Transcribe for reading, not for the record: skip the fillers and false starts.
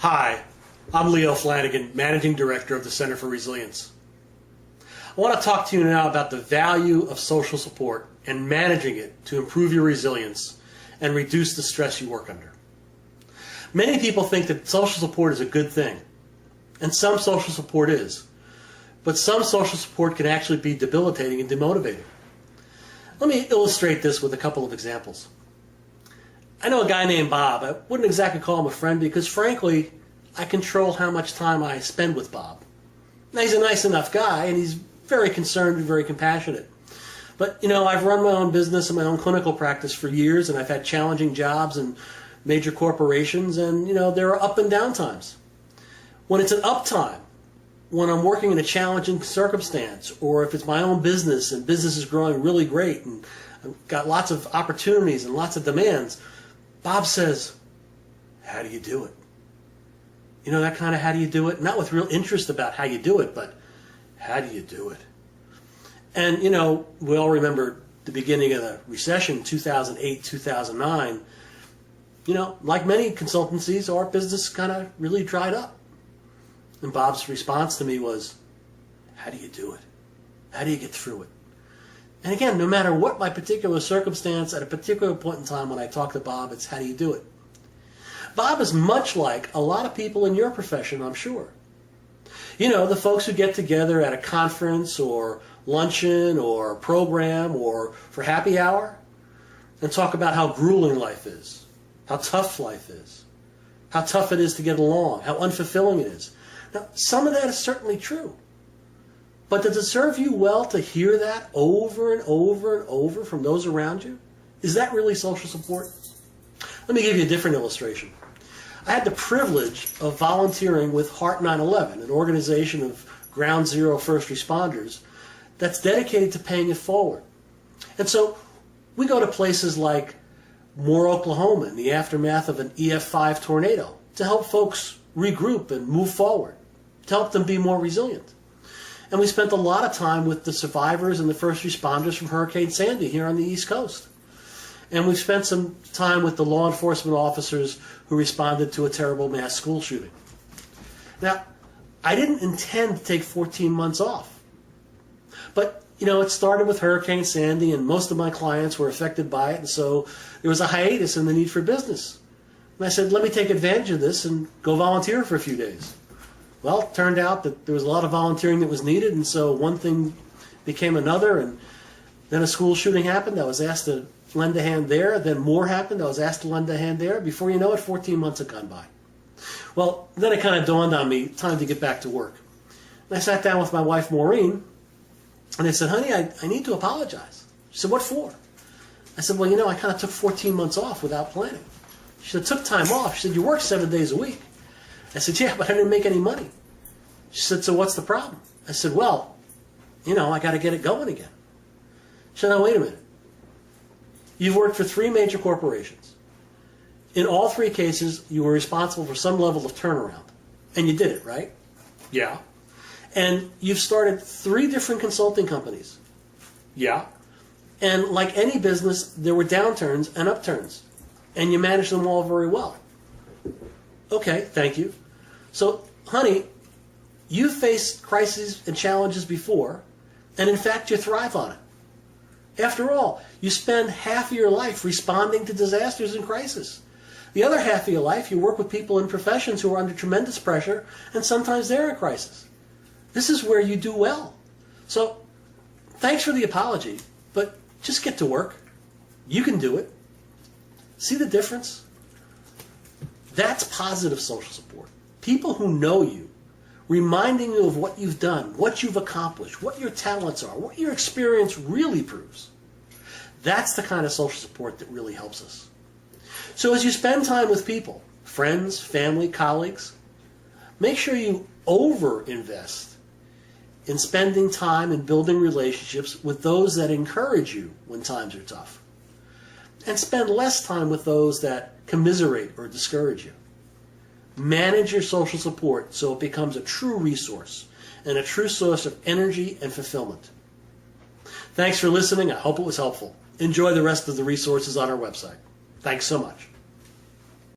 Hi, I'm Leo Flanagan, Managing Director of the Center for Resilience. I want to talk to you now about the value of social support and managing it to improve your resilience and reduce the stress you work under. Many people think that social support is a good thing, and some social support is, but some social support can actually be debilitating and demotivating. Let me illustrate this with a couple of examples. I know a guy named Bob. I wouldn't exactly call him a friend because, frankly, I control how much time I spend with Bob. Now, he's a nice enough guy, and he's very concerned and very compassionate. But, I've run my own business and my own clinical practice for years, and I've had challenging jobs in major corporations, and, there are up and down times. When it's an up time, when I'm working in a challenging circumstance, or if it's my own business and business is growing really great and I've got lots of opportunities and lots of demands, Bob says, how do you do it? That kind of how do you do it? Not with real interest about how you do it, but how do you do it? And, we all remember the beginning of the recession, 2008, 2009. Like many consultancies, our business kind of really dried up. And Bob's response to me was, how do you do it? How do you get through it? And again, no matter what my particular circumstance at a particular point in time when I talk to Bob, it's how do you do it? Bob is much like a lot of people in your profession, I'm sure. The folks who get together at a conference or luncheon or program or for happy hour and talk about how grueling life is, how tough life is, how tough it is to get along, how unfulfilling it is. Now, some of that is certainly true. But does it serve you well to hear that over and over and over from those around you? Is that really social support? Let me give you a different illustration. I had the privilege of volunteering with Heart 9/11, an organization of ground zero first responders that's dedicated to paying it forward. And so we go to places like Moore, Oklahoma, in the aftermath of an EF5 tornado to help folks regroup and move forward, to help them be more resilient. And we spent a lot of time with the survivors and the first responders from Hurricane Sandy here on the East Coast. And we spent some time with the law enforcement officers who responded to a terrible mass school shooting. Now, I didn't intend to take 14 months off. But, it started with Hurricane Sandy, and most of my clients were affected by it, and so there was a hiatus in the need for business. And I said, let me take advantage of this and go volunteer for a few days. Well, it turned out that there was a lot of volunteering that was needed, and so one thing became another, and then a school shooting happened. I was asked to lend a hand there. Then more happened. I was asked to lend a hand there. Before you know it, 14 months had gone by. Well, then it kind of dawned on me, time to get back to work. And I sat down with my wife, Maureen, and I said, honey, I need to apologize. She said, what for? I said, well, I kind of took 14 months off without planning. She said, took time off. She said, you work 7 days a week. I said, yeah, but I didn't make any money. She said, so what's the problem? I said, well, I got to get it going again. She said, now, wait a minute. You've worked for 3 major corporations. In all 3 cases, you were responsible for some level of turnaround. And you did it, right? Yeah. And you've started 3 different consulting companies. Yeah. And like any business, there were downturns and upturns. And you managed them all very well. Okay, thank you. So, honey, you faced crises and challenges before, and in fact, you thrive on it. After all, you spend half of your life responding to disasters and crises. The other half of your life, you work with people in professions who are under tremendous pressure, and sometimes they're in crisis. This is where you do well. So, thanks for the apology, but just get to work. You can do it. See the difference? That's positive social support. People who know you, reminding you of what you've done, what you've accomplished, what your talents are, what your experience really proves. That's the kind of social support that really helps us. So as you spend time with people, friends, family, colleagues, make sure you over-invest in spending time and building relationships with those that encourage you when times are tough. And spend less time with those that commiserate or discourage you. Manage your social support so it becomes a true resource and a true source of energy and fulfillment. Thanks for listening. I hope it was helpful. Enjoy the rest of the resources on our website. Thanks so much.